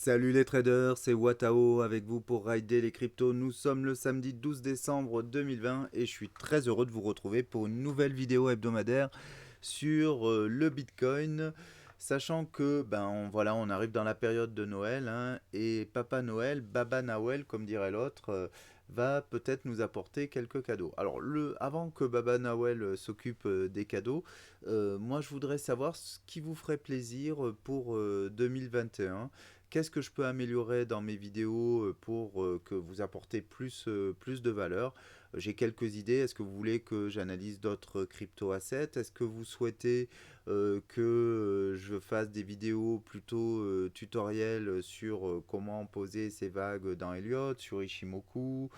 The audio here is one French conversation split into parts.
Salut les traders, c'est Watao avec vous pour rider les cryptos. Nous sommes le samedi 12 décembre 2020 et je suis très heureux de vous retrouver pour une nouvelle vidéo hebdomadaire sur le Bitcoin. Sachant que voilà, on arrive dans la période de Noël hein, et Papa Noël, Baba Noël comme dirait l'autre, va peut-être nous apporter quelques cadeaux. Alors avant que Baba Noël s'occupe des cadeaux, moi je voudrais savoir ce qui vous ferait plaisir pour 2021. Qu'est-ce que je peux améliorer dans mes vidéos pour que vous apportez plus de valeur? J'ai quelques idées. Est-ce que vous voulez que j'analyse d'autres crypto-assets? Est-ce que vous souhaitez que je fasse des vidéos plutôt tutoriels sur comment poser ces vagues dans Elliott, sur Ishimoku,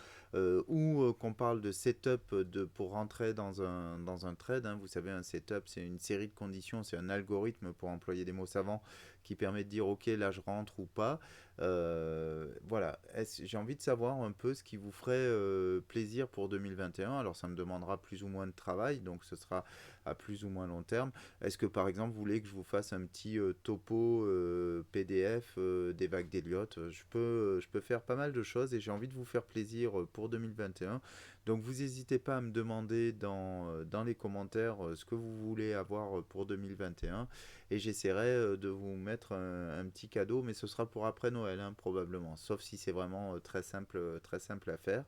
ou qu'on parle de setup pour rentrer dans un trade hein. Vous savez, un setup, c'est une série de conditions, c'est un algorithme pour employer des mots savants qui permet de dire ok là je rentre ou pas. Voilà, j'ai envie de savoir un peu ce qui vous ferait plaisir pour 2021. Alors ça me demandera plus ou moins de travail, donc ce sera à plus ou moins long terme. Est-ce que par exemple vous voulez que je vous fasse un petit topo PDF des vagues d'Elliott? Je peux faire pas mal de choses et j'ai envie de vous faire plaisir pour 2021. Donc vous n'hésitez pas à me demander dans les commentaires ce que vous voulez avoir pour 2021 et j'essaierai de vous mettre un petit cadeau, mais ce sera pour après Noël hein, probablement, sauf si c'est vraiment très simple à faire.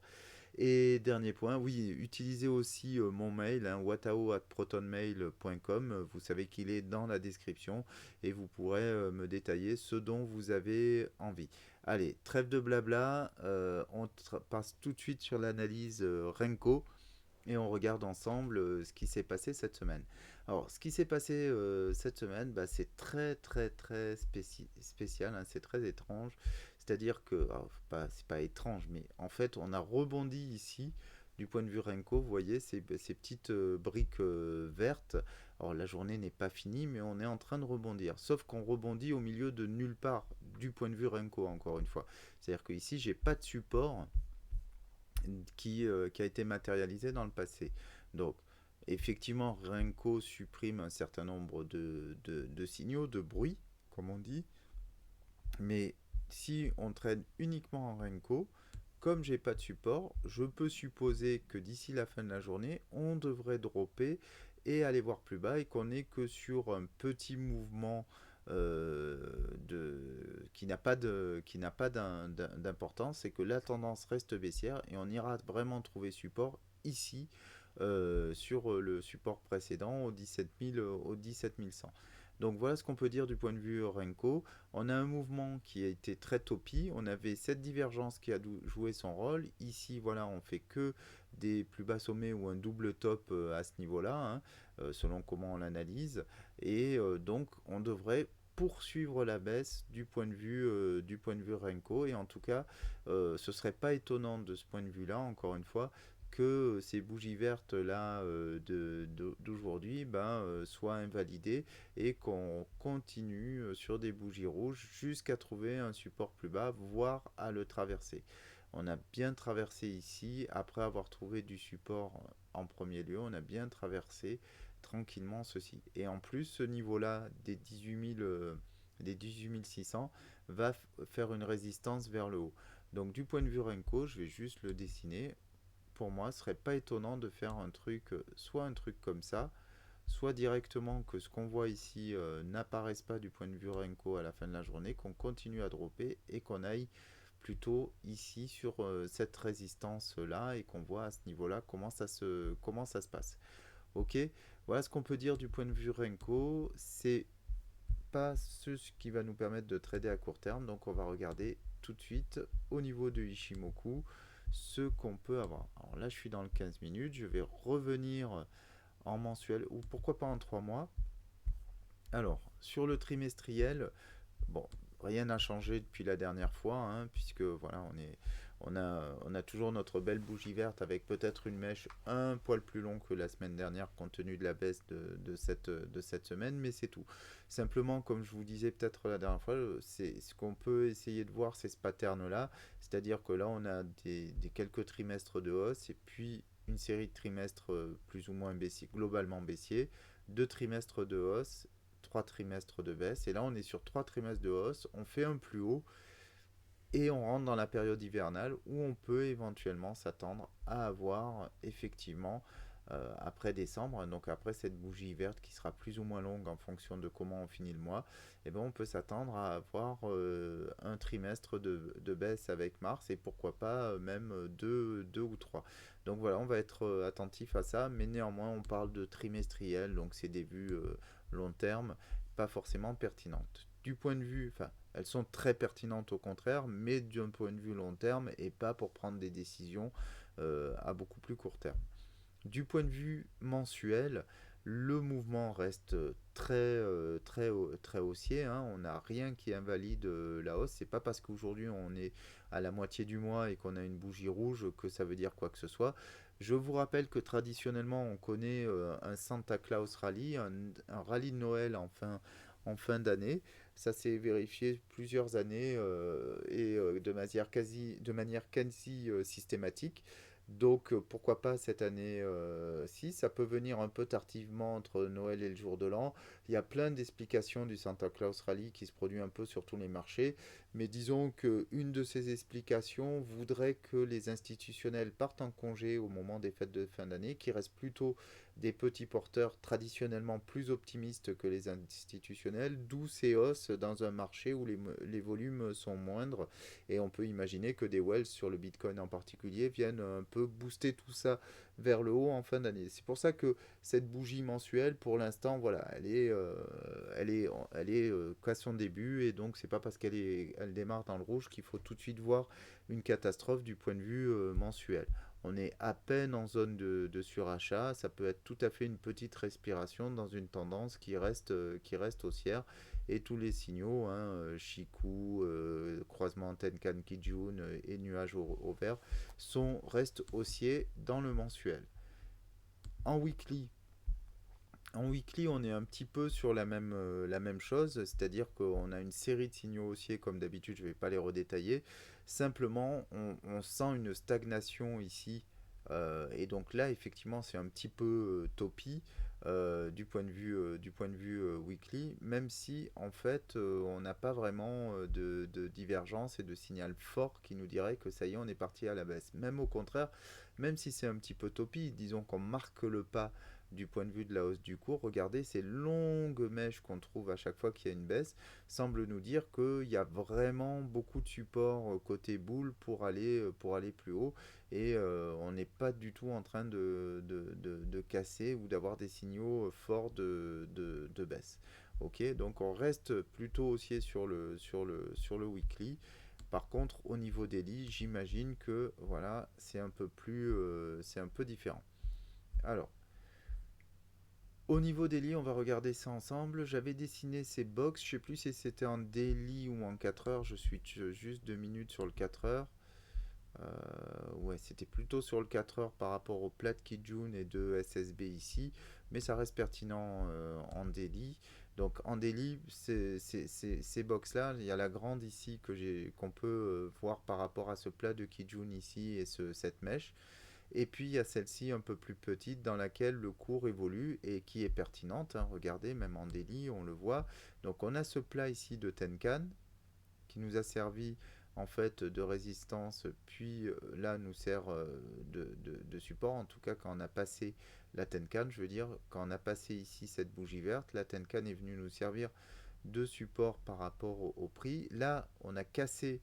Et dernier point, oui, utilisez aussi mon mail, hein, watao@protonmail.com. Vous savez qu'il est dans la description et vous pourrez me détailler ce dont vous avez envie. Allez, trêve de blabla, on passe tout de suite sur l'analyse Renko et on regarde ensemble ce qui s'est passé cette semaine. Alors, ce qui s'est passé cette semaine, c'est très spécial, hein, c'est très étrange. C'est-à-dire que, c'est pas étrange, mais en fait, on a rebondi ici du point de vue Renko. Vous voyez ces petites briques vertes. Alors, la journée n'est pas finie, mais on est en train de rebondir. Sauf qu'on rebondit au milieu de nulle part du point de vue Renko, encore une fois. C'est-à-dire que ici, j'ai pas de support qui a été matérialisé dans le passé. Donc, effectivement, Renko supprime un certain nombre de signaux, de bruit, comme on dit, mais si on traîne uniquement en Renko, comme j'ai pas de support, je peux supposer que d'ici la fin de la journée, on devrait dropper et aller voir plus bas et qu'on n'est que sur un petit mouvement qui n'a pas d'importance, c'est que la tendance reste baissière et on ira vraiment trouver support ici sur le support précédent au 17 000, au 17 100. Donc voilà ce qu'on peut dire du point de vue Renko. On a un mouvement qui a été très topi. On avait cette divergence qui a joué son rôle. Ici, voilà, on fait que des plus bas sommets ou un double top à ce niveau-là, hein, selon comment on l'analyse. Et donc, on devrait poursuivre la baisse du point de vue Renko. Et en tout cas, ce serait pas étonnant de ce point de vue-là, encore une fois, que ces bougies vertes là d'aujourd'hui soient invalidées et qu'on continue sur des bougies rouges jusqu'à trouver un support plus bas, voire à le traverser. On a bien traversé ici, après avoir trouvé du support en premier lieu, on a bien traversé tranquillement ceci. Et en plus, ce niveau-là des 18 600 va faire une résistance vers le haut. Donc du point de vue Renko, je vais juste le dessiner. Pour moi, ce serait pas étonnant de faire un truc, soit un truc comme ça, soit directement que ce qu'on voit ici n'apparaisse pas du point de vue Renko à la fin de la journée, qu'on continue à dropper et qu'on aille plutôt ici sur cette résistance là et qu'on voit à ce niveau là comment ça se passe. Ok, voilà ce qu'on peut dire du point de vue Renko. C'est pas ce qui va nous permettre de trader à court terme, donc on va regarder tout de suite au niveau de Ishimoku ce qu'on peut avoir. Alors là je suis dans le 15 minutes, je vais revenir en mensuel ou pourquoi pas en 3 mois. Alors, sur le trimestriel, bon, rien n'a changé depuis la dernière fois, hein, puisque voilà, on a toujours notre belle bougie verte avec peut-être une mèche un poil plus longue que la semaine dernière compte tenu de la baisse de cette semaine, mais c'est tout. Simplement, comme je vous disais peut-être la dernière fois, c'est ce qu'on peut essayer de voir, c'est ce pattern-là, c'est-à-dire que là, on a des quelques trimestres de hausse et puis une série de trimestres plus ou moins baissiers, globalement baissiers, deux trimestres de hausse trois trimestres de baisse. Et là, on est sur 3 trimestres de hausse. On fait un plus haut et on rentre dans la période hivernale où on peut éventuellement s'attendre à avoir effectivement après décembre, donc après cette bougie verte qui sera plus ou moins longue en fonction de comment on finit le mois, et ben on peut s'attendre à avoir un trimestre de baisse avec mars et pourquoi pas même deux ou trois. Donc voilà, on va être attentif à ça, mais néanmoins on parle de trimestriel, donc c'est des vues long terme, pas forcément pertinentes. Du point de vue, enfin, elles sont très pertinentes au contraire, mais d'un point de vue long terme et pas pour prendre des décisions à beaucoup plus court terme. Du point de vue mensuel, le mouvement reste très haussier, hein. On n'a rien qui invalide la hausse. C'est pas parce qu'aujourd'hui on est à la moitié du mois et qu'on a une bougie rouge que ça veut dire quoi que ce soit. Je vous rappelle que traditionnellement on connaît un Santa Claus Rally, un rallye de Noël en fin d'année. Ça s'est vérifié plusieurs années et de manière quasi systématique. Donc pourquoi pas cette année si ça peut venir un peu tardivement entre Noël et le jour de l'an. Il y a plein d'explications du Santa Claus Rally qui se produit un peu sur tous les marchés, mais disons qu'une de ces explications voudrait que les institutionnels partent en congé au moment des fêtes de fin d'année, qui restent plutôt des petits porteurs traditionnellement plus optimistes que les institutionnels, d'où ces hausses dans un marché où les volumes sont moindres. Et on peut imaginer que des wells sur le Bitcoin en particulier viennent un peu booster tout ça vers le haut en fin d'année. C'est pour ça que cette bougie mensuelle, pour l'instant, voilà, elle est qu'à son début, et donc c'est pas parce elle démarre dans le rouge qu'il faut tout de suite voir une catastrophe du point de vue mensuel. On est à peine en zone de surachat, ça peut être tout à fait une petite respiration dans une tendance qui reste haussière, et tous les signaux, hein, Chikou, croisement Tenkan Kijun et nuages au vert, restent haussiers dans le mensuel. En weekly, on est un petit peu sur la même chose, c'est-à-dire qu'on a une série de signaux haussiers comme d'habitude, je ne vais pas les redétailler. Simplement, on sent une stagnation ici, et donc là, effectivement, c'est un petit peu topi du point de vue weekly, même si en fait, on n'a pas vraiment de divergence et de signal fort qui nous dirait que ça y est, on est parti à la baisse. Même au contraire, même si c'est un petit peu topi, disons qu'on marque le pas du point de vue de la hausse du cours. Regardez ces longues mèches qu'on trouve à chaque fois qu'il y a une baisse, semblent nous dire qu'il y a vraiment beaucoup de support côté boule pour aller plus haut, et on n'est pas du tout en train de casser ou d'avoir des signaux forts de baisse. Ok, donc on reste plutôt haussier sur le weekly. Par contre, au niveau daily, j'imagine que voilà, c'est un peu différent. Alors, au niveau daily, on va regarder ça ensemble. J'avais dessiné ces box, je sais plus si c'était en daily ou en 4 heures. Je suis juste 2 minutes sur le 4 heures. Ouais, c'était plutôt sur le 4 heures par rapport au plat de Kijun et de SSB ici, mais ça reste pertinent en daily. Donc en daily, ces box-là, il y a la grande ici qu'on peut voir par rapport à ce plat de Kijun ici et cette mèche. Et puis il y a celle-ci un peu plus petite dans laquelle le cours évolue et qui est pertinente, hein. Regardez, même en daily, on le voit. Donc on a ce plat ici de Tenkan qui nous a servi en fait de résistance, puis là nous sert de support. En tout cas, quand on a passé la Tenkan, je veux dire, quand on a passé ici cette bougie verte, la Tenkan est venue nous servir de support par rapport au prix. Là, on a cassé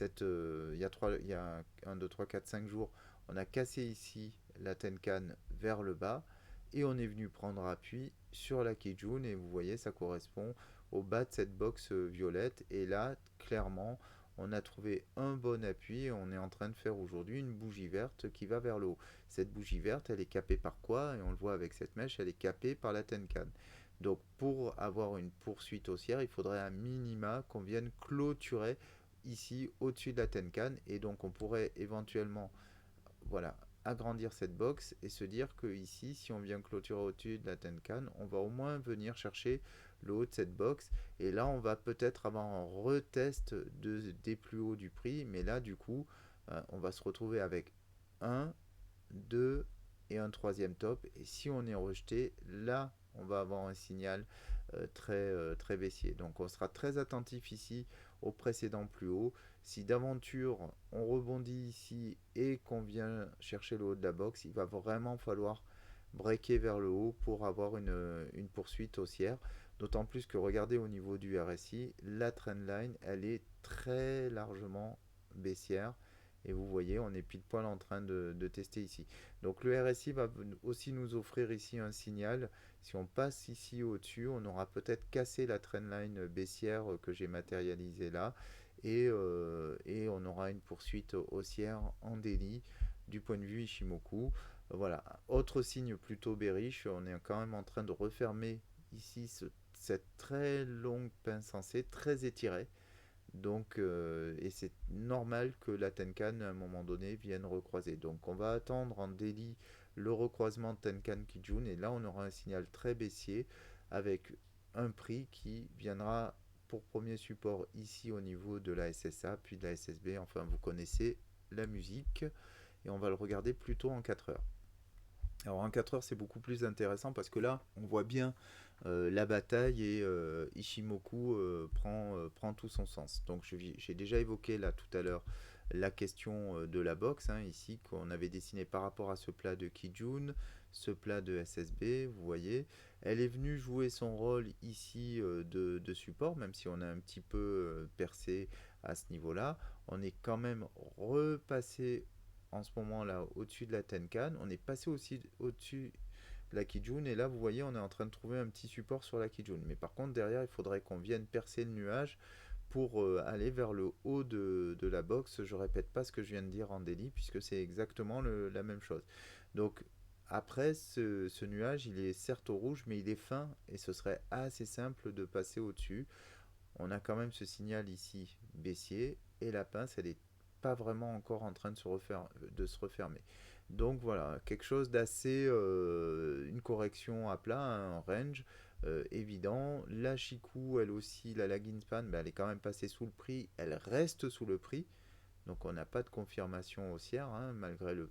il y a 1, 2, 3, 4, 5 jours, on a cassé ici la Tenkan vers le bas, et on est venu prendre appui sur la Kijun, et vous voyez, ça correspond au bas de cette box violette. Et là, clairement, on a trouvé un bon appui, et on est en train de faire aujourd'hui une bougie verte qui va vers le haut. Cette bougie verte, elle est capée par quoi? Et on le voit avec cette mèche, elle est capée par la Tenkan. Donc pour avoir une poursuite haussière, il faudrait un minima qu'on vienne clôturer ici au-dessus de la Tenkan, et donc on pourrait éventuellement, voilà, agrandir cette box et se dire que ici, si on vient clôturer au-dessus de la Tenkan, on va au moins venir chercher le haut de cette box, et là on va peut-être avoir un retest des plus hauts du prix, mais là du coup on va se retrouver avec un, deux et un troisième top, et si on est rejeté, là on va avoir un signal très baissier. Donc on sera très attentif ici au précédent plus haut. Si d'aventure on rebondit ici et qu'on vient chercher le haut de la box, il va vraiment falloir breaker vers le haut pour avoir une poursuite haussière. D'autant plus que regardez au niveau du RSI, la trendline, elle est très largement baissière. Et vous voyez, on est pile poil en train de tester ici. Donc le RSI va aussi nous offrir ici un signal. Si on passe ici au-dessus, on aura peut-être cassé la trendline baissière que j'ai matérialisée là. Et on aura une poursuite haussière en daily du point de vue Ishimoku. Voilà, autre signe plutôt bearish, on est quand même en train de refermer ici cette très longue pince sensée, très étirée. Donc, et c'est normal que la Tenkan à un moment donné vienne recroiser. Donc on va attendre en daily le recroisement de Tenkan Kijun et là on aura un signal très baissier avec un prix qui viendra pour premier support ici au niveau de la SSA puis de la SSB. Enfin vous connaissez la musique et on va le regarder plutôt en 4 heures. Alors en 4 heures c'est beaucoup plus intéressant parce que là on voit bien la bataille et Ishimoku prend tout son sens. Donc j'ai déjà évoqué là tout à l'heure la question de la boxe hein, ici qu'on avait dessiné par rapport à ce plat de Kijun, ce plat de SSB, vous voyez. Elle est venue jouer son rôle ici de support, même si on a un petit peu percé à ce niveau-là. On est quand même repassé en ce moment-là au-dessus de la Tenkan. On est passé aussi au-dessus de la Kijun et là vous voyez on est en train de trouver un petit support sur la Kijun. Mais par contre derrière il faudrait qu'on vienne percer le nuage pour aller vers le haut de la box. Je répète pas ce que je viens de dire en daily puisque c'est exactement la même chose. Donc après ce nuage il est certes au rouge mais il est fin et ce serait assez simple de passer au-dessus. On a quand même ce signal ici baissier et la pince elle est pas vraiment encore en train de se refermer. Donc voilà, quelque chose d'assez, une correction à plat, un range évident. La Chikou, elle aussi, la lagging span, ben, elle est quand même passée sous le prix, elle reste sous le prix. Donc on n'a pas de confirmation haussière, hein, malgré le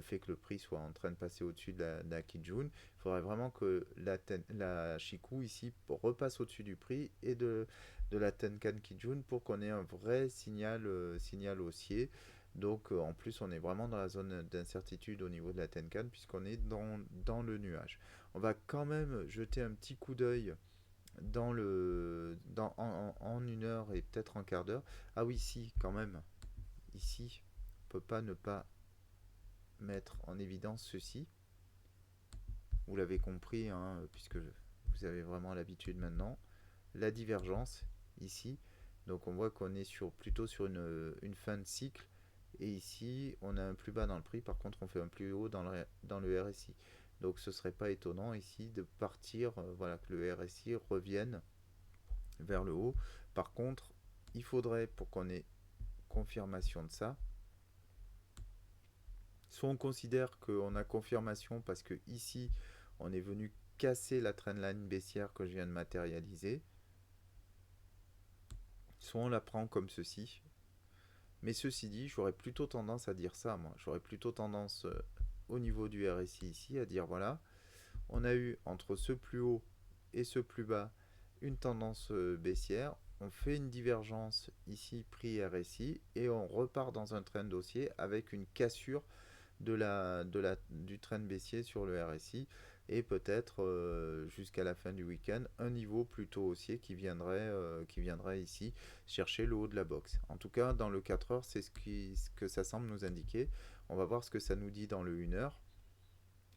fait que le prix soit en train de passer au-dessus de la Kijun. Il faudrait vraiment que la Chikou ici repasse au-dessus du prix et de la Tenkan Kijun pour qu'on ait un vrai signal haussier. Donc en plus on est vraiment dans la zone d'incertitude au niveau de la Tenkan puisqu'on est dans le nuage. On va quand même jeter un petit coup d'œil en une heure et peut-être en quart d'heure. Ah oui, si, quand même. Ici, on ne peut pas ne pas mettre en évidence ceci. Vous l'avez compris, hein, puisque vous avez vraiment l'habitude maintenant. La divergence, ici. Donc on voit qu'on est plutôt sur une fin de cycle. Et ici, on a un plus bas dans le prix. Par contre, on fait un plus haut dans le RSI. Donc ce ne serait pas étonnant ici de partir, voilà, que le RSI revienne vers le haut. Par contre, il faudrait, pour qu'on ait confirmation de ça, soit on considère qu'on a confirmation parce que ici, on est venu casser la trendline baissière que je viens de matérialiser, soit on la prend comme ceci. Mais ceci dit, j'aurais plutôt tendance à dire ça, moi. J'aurais plutôt tendance au niveau du RSI ici à dire voilà, on a eu entre ce plus haut et ce plus bas une tendance baissière. On fait une divergence ici prix RSI et on repart dans un trend haussier avec une cassure du trend baissier sur le RSI et peut-être jusqu'à la fin du week-end un niveau plutôt haussier qui viendrait ici chercher le haut de la box. En tout cas dans le 4 heures c'est ce que ça semble nous indiquer. On va voir ce que ça nous dit dans le 1 heure.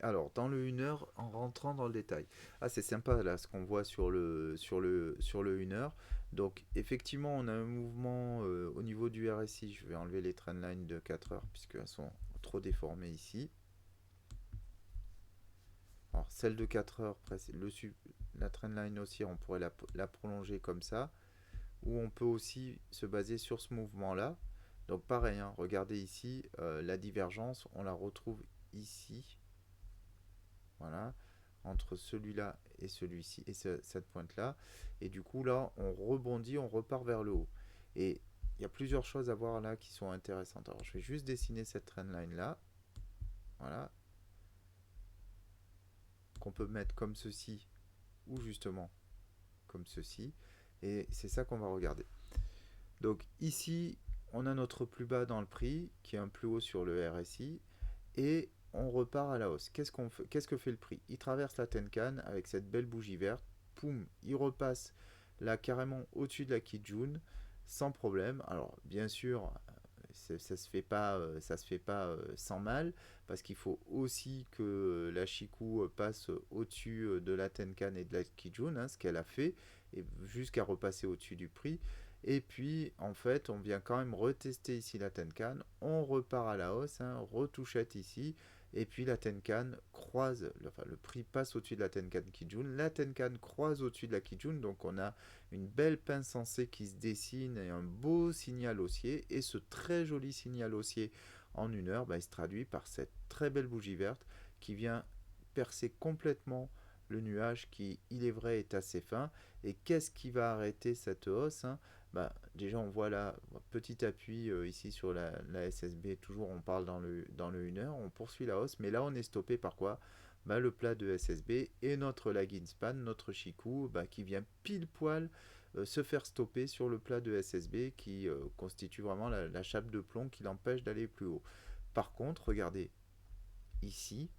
Alors, dans le 1 heure, en rentrant dans le détail. Ah, c'est sympa là ce qu'on voit sur le 1 heure. Donc, effectivement, on a un mouvement au niveau du RSI. Je vais enlever les trendlines de 4 heures puisqu'elles sont trop déformées ici. Alors, celle de 4 heures, la trendline aussi, on pourrait la prolonger comme ça. Ou on peut aussi se baser sur ce mouvement-là. Donc, pareil, hein, regardez ici, la divergence, on la retrouve ici. Voilà, entre celui-là et celui-ci et cette pointe-là. Et du coup, là, on rebondit, on repart vers le haut. Et il y a plusieurs choses à voir là qui sont intéressantes. Alors, je vais juste dessiner cette trendline-là. Voilà. Qu'on peut mettre comme ceci, ou justement comme ceci, et c'est ça qu'on va regarder. Donc ici, on a notre plus bas dans le prix, qui est un plus haut sur le RSI, et on repart à la hausse. Qu'est-ce que fait le prix? Il traverse la Tenkan avec cette belle bougie verte, poum, il repasse là carrément au-dessus de la Kijun, sans problème. Alors bien sûr, ça se fait pas sans mal, parce qu'il faut aussi que la Chikou passe au-dessus de la Tenkan et de la Kijun, hein, ce qu'elle a fait, et jusqu'à repasser au-dessus du prix. Et puis, en fait, on vient quand même retester ici la Tenkan. On repart à la hausse, hein, retouchette ici. Et puis la Tenkan croise, le prix passe au-dessus de la Tenkan Kijun. La Tenkan croise au-dessus de la Kijun. Donc on a une belle pince sensée qui se dessine et un beau signal haussier. Et ce très joli signal haussier en 1 heure, bah, il se traduit par cette très belle bougie verte qui vient percer complètement le nuage qui, il est vrai, est assez fin. Et qu'est-ce qui va arrêter cette hausse, hein? Bah, déjà on voit là, petit appui ici sur la SSB, toujours on parle dans le 1 heure, on poursuit la hausse, mais là on est stoppé par quoi? Bah, le plat de SSB et notre lagging span, notre Chikou, bah, qui vient pile poil se faire stopper sur le plat de SSB qui constitue vraiment la chape de plomb qui l'empêche d'aller plus haut. Par contre, regardez, ici,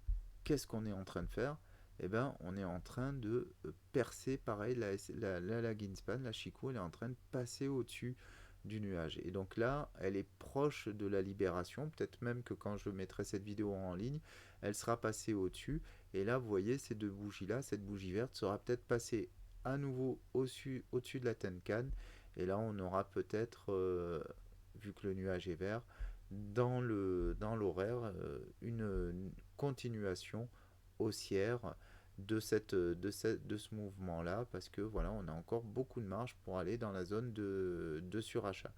qu'est-ce qu'on est en train de faire? Eh ben, on est en train de percer, pareil, la Ginspan, la Chico, elle est en train de passer au-dessus du nuage. Et donc là, elle est proche de la libération. Peut-être même que quand je mettrai cette vidéo en ligne, elle sera passée au-dessus. Et là, vous voyez, ces deux bougies-là, cette bougie verte sera peut-être passée à nouveau au-dessus de la Tenkan. Et là, on aura peut-être, vu que le nuage est vert, dans l'horaire, une continuation haussière de ce mouvement-là, parce que voilà, on a encore beaucoup de marge pour aller dans la zone de surachat.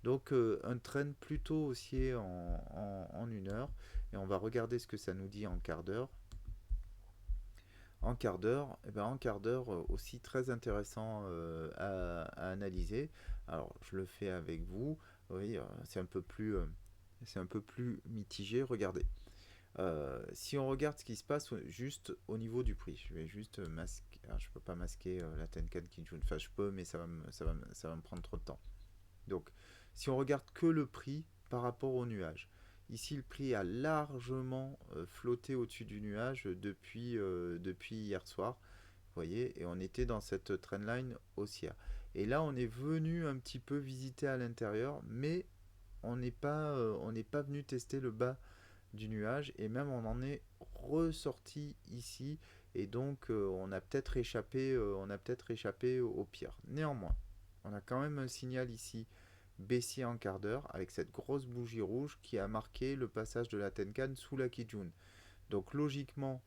Donc un trend plutôt haussier en 1 heure, et on va regarder ce que ça nous dit en quart d'heure. En quart d'heure, et ben en quart d'heure aussi très intéressant à analyser. Alors je le fais avec vous. Oui, c'est un peu plus mitigé. Regardez. Si on regarde ce qui se passe juste au niveau du prix, je vais juste masquer. Alors, je peux pas masquer la Tenkan Kijun. Enfin, je peux, mais ça va me prendre trop de temps. Donc, si on regarde que le prix par rapport au nuage, ici le prix a largement flotté au-dessus du nuage depuis hier soir. Vous voyez, et on était dans cette trendline haussière. Et là, on est venu un petit peu visiter à l'intérieur, mais on n'est pas venu tester le bas du nuage, et même on en est ressorti ici, et donc on a peut-être échappé au pire. Néanmoins, on a quand même un signal ici baissier en quart d'heure avec cette grosse bougie rouge qui a marqué le passage de la Tenkan sous la Kijun. Donc logiquement,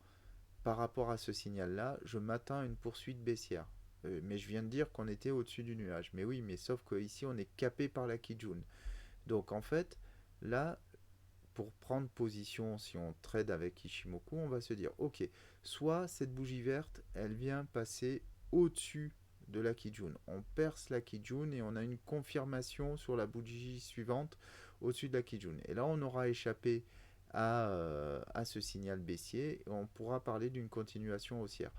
par rapport à ce signal là, je m'attends à une poursuite baissière. Mais je viens de dire qu'on était au-dessus du nuage. Mais oui, mais sauf qu'ici on est capé par la Kijun. Donc en fait, là, pour prendre position, si on trade avec Ishimoku, on va se dire, ok, soit cette bougie verte, elle vient passer au-dessus de la Kijun. On perce la Kijun et on a une confirmation sur la bougie suivante au-dessus de la Kijun. Et là, on aura échappé à ce signal baissier et on pourra parler d'une continuation haussière.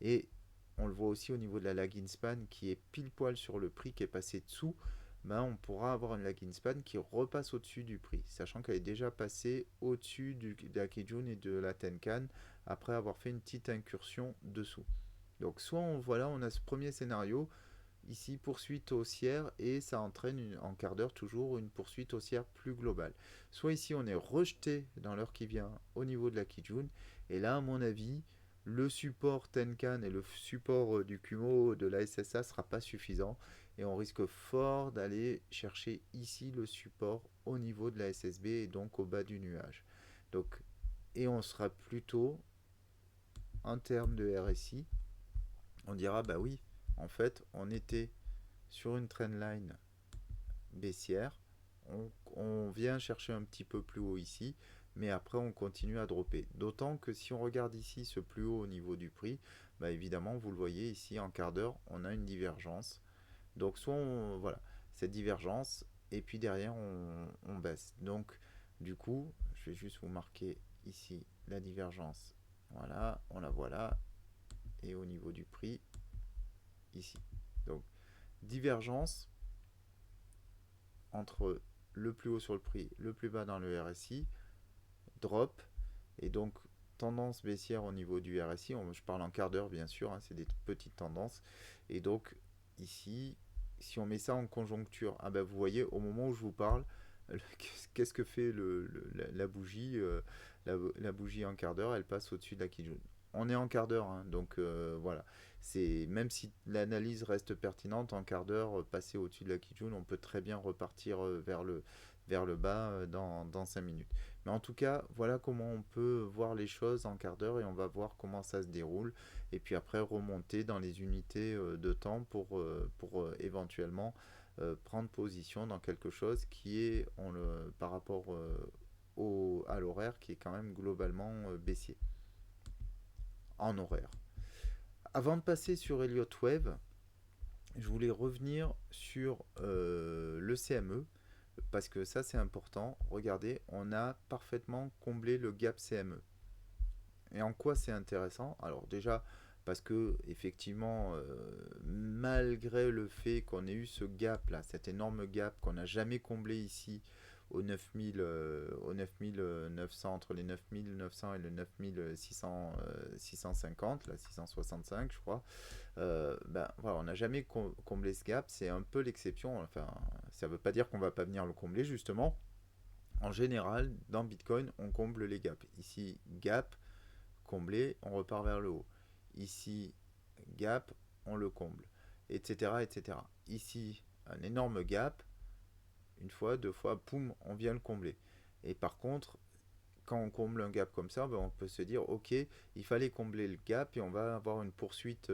Et on le voit aussi au niveau de la lagging span qui est pile poil sur le prix qui est passé dessous. Ben, on pourra avoir une lagging span qui repasse au-dessus du prix, sachant qu'elle est déjà passée au-dessus de la Kijun et de la Tenkan après avoir fait une petite incursion dessous. Donc soit on a ce premier scénario, ici poursuite haussière, et ça entraîne en quart d'heure toujours une poursuite haussière plus globale. Soit ici on est rejeté dans l'heure qui vient au niveau de la Kijun, et là à mon avis, le support Tenkan et le support du Kumo de la SSA ne sera pas suffisant, et on risque fort d'aller chercher ici le support au niveau de la SSB et donc au bas du nuage. Donc, et on sera plutôt en termes de RSI, on dira bah oui, en fait on était sur une trendline baissière, on vient chercher un petit peu plus haut ici, mais après on continue à dropper. D'autant que si on regarde ici ce plus haut au niveau du prix, bah évidemment vous le voyez ici en quart d'heure, on a une divergence. Donc soit voilà, cette divergence, et puis derrière on baisse. Donc du coup, je vais juste vous marquer ici la divergence. Voilà, on la voit là. Et au niveau du prix, ici. divergence entre le plus haut sur le prix, le plus bas dans le RSI, drop, et donc tendance baissière au niveau du RSI. Je parle en quart d'heure bien sûr, hein, c'est des petites tendances. Et donc ici, si on met ça en conjoncture, ah ben vous voyez au moment où je vous parle, qu'est-ce que fait la bougie, la bougie en quart d'heure, elle passe au-dessus de la Kijun. On est en quart d'heure, hein, donc voilà. C'est même si l'analyse reste pertinente en quart d'heure, passer au-dessus de la Kijun, on peut très bien repartir vers le bas dans 5 minutes. Mais en tout cas, voilà comment on peut voir les choses en quart d'heure et on va voir comment ça se déroule. Et puis après, remonter dans les unités de temps pour éventuellement prendre position dans quelque chose qui est par rapport à l'horaire qui est quand même globalement baissier en horaire. Avant de passer sur Elliott Wave, je voulais revenir sur le CME parce que ça c'est important. Regardez, on a parfaitement comblé le gap CME. Et en quoi c'est intéressant? Alors déjà parce que effectivement, malgré le fait qu'on ait eu ce gap là, cet énorme gap qu'on n'a jamais comblé ici au 9000, au 9900, entre les 9900 et le 9650, là 665 je crois, ben voilà, on n'a jamais comblé ce gap, c'est un peu l'exception, enfin ça ne veut pas dire qu'on ne va pas venir le combler justement. En général, dans Bitcoin, on comble les gaps. Ici, gap, comblé, on repart vers le haut. Ici, gap, on le comble, etc., etc. Ici, un énorme gap, une fois, deux fois, poum, on vient le combler. Et par contre, quand on comble un gap comme ça, ben on peut se dire, ok, il fallait combler le gap et on va avoir une poursuite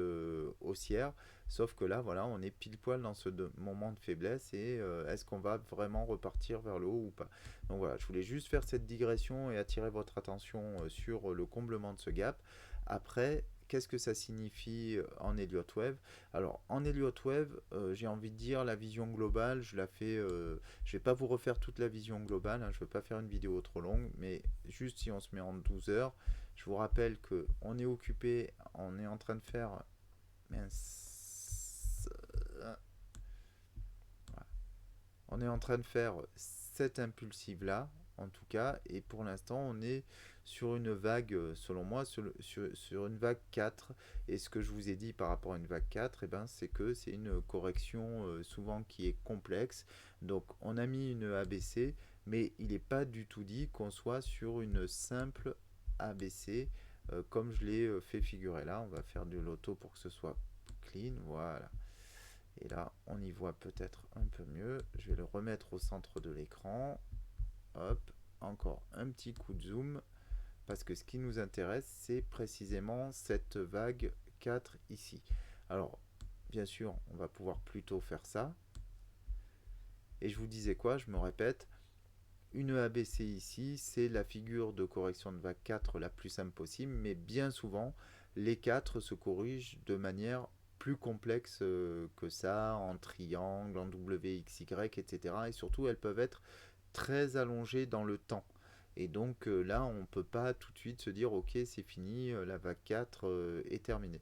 haussière. Sauf que là, voilà, on est pile poil dans ce moment de faiblesse et est-ce qu'on va vraiment repartir vers le haut ou pas? Donc voilà, je voulais juste faire cette digression et attirer votre attention sur le comblement de ce gap. Après, qu'est-ce que ça signifie en Elliott Wave? Alors, en Elliott Wave, j'ai envie de dire la vision globale, je la fais, je vais pas vous refaire toute la vision globale, hein, je ne veux pas faire une vidéo trop longue, mais juste si on se met en 12 heures, je vous rappelle que on est occupé, on est en train de faire mince, on est en train de faire cette impulsive là, en tout cas, et pour l'instant, on est sur une vague, selon moi, sur une vague 4. Et ce que je vous ai dit par rapport à une vague 4, eh ben, c'est que c'est une correction souvent qui est complexe. Donc, on a mis une ABC, mais il n'est pas du tout dit qu'on soit sur une simple ABC, comme je l'ai fait figurer là. On va faire de l'auto pour que ce soit clean, voilà. Et là, on y voit peut-être un peu mieux. Je vais le remettre au centre de l'écran. Hop, encore un petit coup de zoom. Parce que ce qui nous intéresse, c'est précisément cette vague 4 ici. Alors, bien sûr, on va pouvoir plutôt faire ça. Et je vous disais quoi? Je me répète. Une ABC ici, c'est la figure de correction de vague 4 la plus simple possible. Mais bien souvent, les 4 se corrigent de manière plus complexe que ça, en triangle, en WXY, etc. Et surtout, elles peuvent être très allongées dans le temps. Et donc là, on ne peut pas tout de suite se dire, ok, c'est fini, la vague 4 est terminée.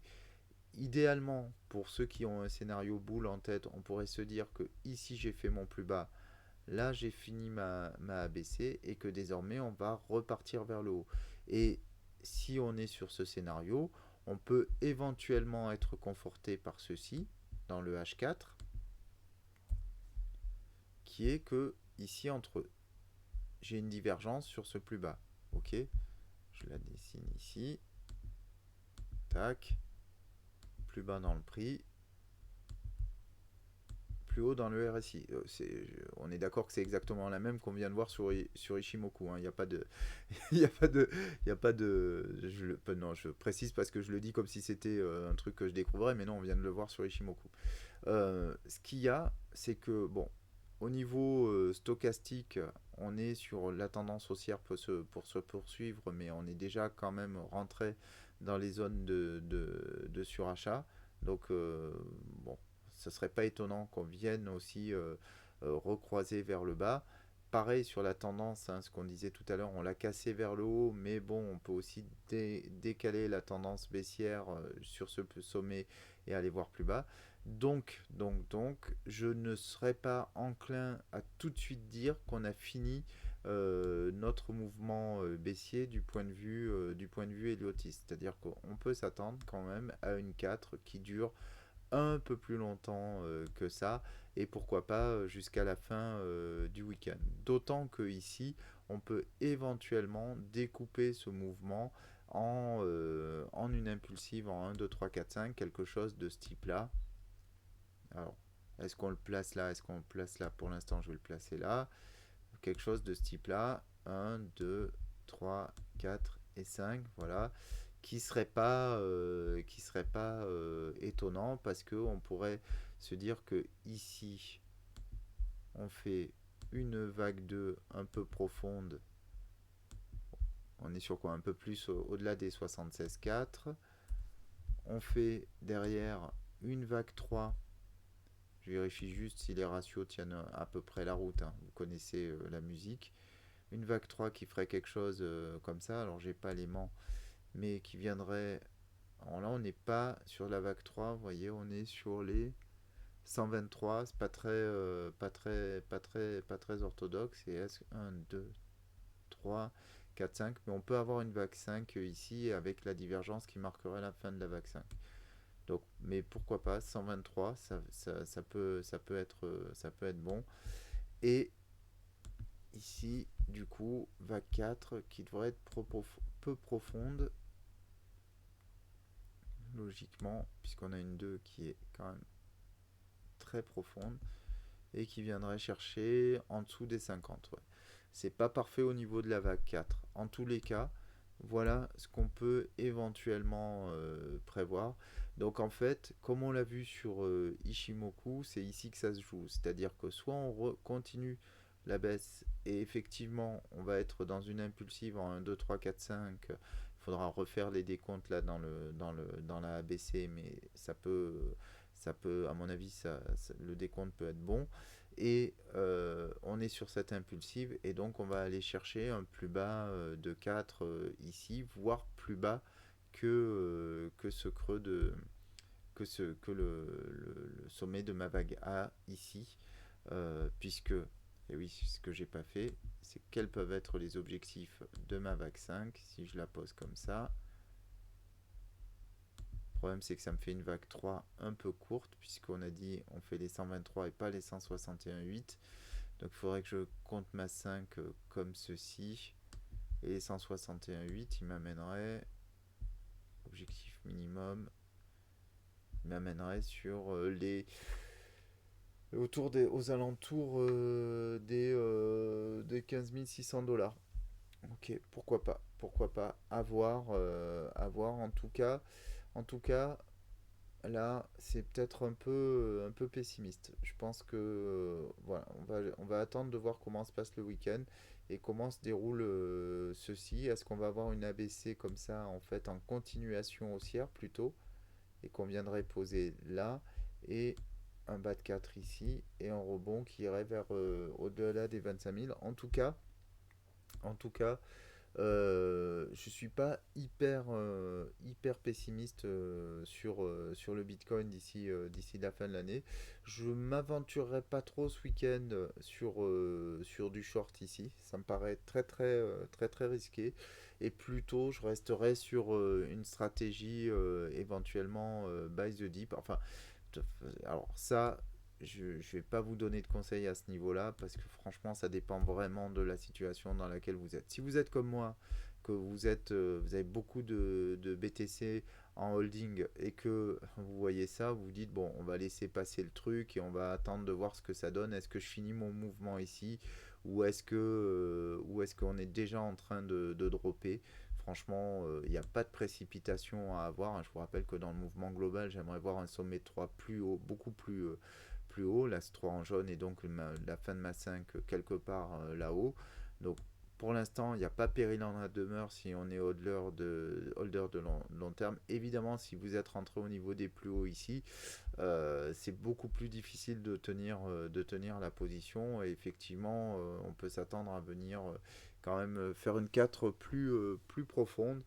Idéalement, pour ceux qui ont un scénario boule en tête, on pourrait se dire que ici j'ai fait mon plus bas, là j'ai fini ma ABC et que désormais on va repartir vers le haut. Et si on est sur ce scénario, on peut éventuellement être conforté par ceci dans le H4, qui est que ici entre j'ai une divergence sur ce plus bas. Ok, je la dessine ici. Tac. Plus bas dans le prix. Plus haut dans le RSI. On est d'accord que c'est exactement la même qu'on vient de voir sur Ishimoku. Il n'y a pas de. Il n'y a pas de. Il y a pas de. Non, je précise parce que je le dis comme si c'était un truc que je découvrais, mais non, on vient de le voir sur Ishimoku. Ce qu'il y a, c'est que, bon, au niveau stochastique, on est sur la tendance haussière pour se poursuivre, mais on est déjà quand même rentré dans les zones de surachat. Donc, bon, ce serait pas étonnant qu'on vienne aussi recroiser vers le bas. Pareil sur la tendance, hein, ce qu'on disait tout à l'heure, on l'a cassé vers le haut, mais bon, on peut aussi décaler la tendance baissière sur ce sommet et aller voir plus bas. Donc, je ne serais pas enclin à tout de suite dire qu'on a fini notre mouvement baissier du point de vue héliotiste. C'est-à-dire qu'on peut s'attendre quand même à une 4 qui dure un peu plus longtemps que ça, et pourquoi pas jusqu'à la fin du week-end. D'autant que ici, on peut éventuellement découper ce mouvement en une impulsive en 1, 2, 3, 4, 5, quelque chose de ce type-là. Alors, est-ce qu'on le place là? Est-ce qu'on le place là? Pour l'instant, je vais le placer là. Quelque chose de ce type-là. 1, 2, 3, 4 et 5. Voilà. Qui serait pas étonnant parce qu'on pourrait se dire que ici, on fait une vague 2 un peu profonde. On est sur quoi? Un peu plus au-delà des 76,4. On fait derrière une vague 3. Je vérifie juste si les ratios tiennent à peu près la route, hein. Vous connaissez la musique. Une vague 3 qui ferait quelque chose comme ça. Alors, j'ai pas l'aimant, mais qui viendrait. Alors là, on n'est pas sur la vague 3, vous voyez, on est sur les 123. C'est pas très orthodoxe. Et est-ce 1, 2, 3, 4, 5. Mais on peut avoir une vague 5 ici avec la divergence qui marquerait la fin de la vague 5. Donc, mais pourquoi pas, 123, ça peut être bon. Et ici, du coup, vague 4 qui devrait être peu profonde, logiquement, puisqu'on a une 2 qui est quand même très profonde et qui viendrait chercher en dessous des 50. Ouais. C'est pas parfait au niveau de la vague 4. En tous les cas, voilà ce qu'on peut éventuellement prévoir. Donc en fait, comme on l'a vu sur Ishimoku, c'est ici que ça se joue. C'est-à-dire que soit on continue la baisse et effectivement on va être dans une impulsive en 1, 2, 3, 4, 5. Il faudra refaire les décomptes là dans la ABC, mais ça peut à mon avis, le décompte peut être bon. Et on est sur cette impulsive et donc on va aller chercher un plus bas de 4 ici, voire plus bas que ce creux que le sommet de ma vague A ici, puisque, et oui, ce que j'ai pas fait, c'est quels peuvent être les objectifs de ma vague 5 si je la pose comme ça. Le problème, c'est que ça me fait une vague 3 un peu courte, puisqu'on a dit on fait les 123 et pas les 161,8. Donc il faudrait que je compte ma 5 comme ceci. Et les 161,8, il m'amènerait, objectif minimum, il m'amènerait sur aux alentours des 15 600 $. Ok, pourquoi pas, à voir en tout cas, là, c'est peut-être un peu pessimiste. Je pense que voilà, on va attendre de voir comment se passe le week-end et comment se déroule ceci. Est-ce qu'on va avoir une ABC comme ça, en fait, en continuation haussière plutôt, et qu'on viendrait poser là, et un bas de 4 ici, et un rebond qui irait vers au-delà des 25 000. En tout cas, je suis pas hyper pessimiste sur le Bitcoin d'ici la fin de l'année. Je m'aventurerai pas trop ce week-end sur du short ici. Ça me paraît très risqué. Et plutôt, je resterai sur une stratégie éventuellement buy the dip. Enfin, alors ça, je ne vais pas vous donner de conseils à ce niveau-là parce que franchement, ça dépend vraiment de la situation dans laquelle vous êtes. Si vous êtes comme moi, que vous avez beaucoup de BTC en holding et que vous voyez ça, vous dites bon, on va laisser passer le truc et on va attendre de voir ce que ça donne. Est-ce que je finis mon mouvement ici ou est-ce qu'on est déjà en train de dropper? Franchement, il n'y a pas de précipitation à avoir, hein. Je vous rappelle que dans le mouvement global, j'aimerais voir un sommet 3 plus haut, beaucoup plus haut. Là, c'est 3 en jaune et donc la fin de ma 5 quelque part là-haut. Donc, pour l'instant, il n'y a pas péril en la demeure si on est holder de long terme. Évidemment, si vous êtes rentré au niveau des plus hauts ici, c'est beaucoup plus difficile de tenir la position. Et effectivement, on peut s'attendre à venir quand même faire une 4 plus profonde.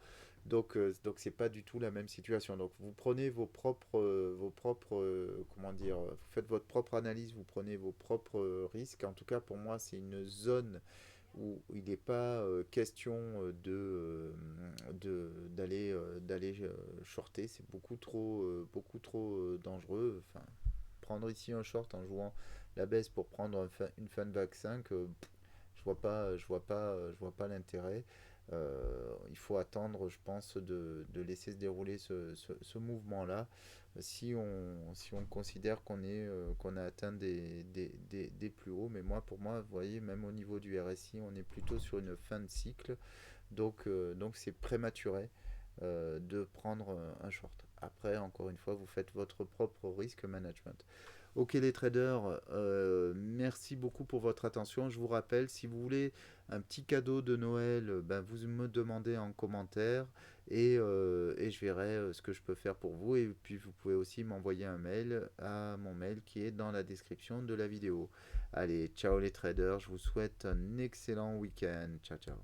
Donc c'est pas du tout la même situation. Donc vous prenez comment dire, vous faites votre propre analyse, vous prenez vos propres risques. En tout cas, pour moi, c'est une zone où il n'est pas question d'aller shorter. C'est beaucoup trop dangereux. Enfin, prendre ici un short en jouant la baisse pour prendre une fan vague 5, je vois pas l'intérêt. Il faut attendre, je pense, de laisser se dérouler ce mouvement-là. Si on considère qu'on a atteint des plus hauts, mais pour moi, vous voyez, même au niveau du RSI, on est plutôt sur une fin de cycle. Donc c'est prématuré de prendre un short. Après, encore une fois, vous faites votre propre risque management. Ok les traders, merci beaucoup pour votre attention. Je vous rappelle, si vous voulez un petit cadeau de Noël, ben, vous me demandez en commentaire et je verrai ce que je peux faire pour vous. Et puis vous pouvez aussi m'envoyer un mail à mon mail qui est dans la description de la vidéo. Allez, ciao les traders, je vous souhaite un excellent week-end. Ciao ciao.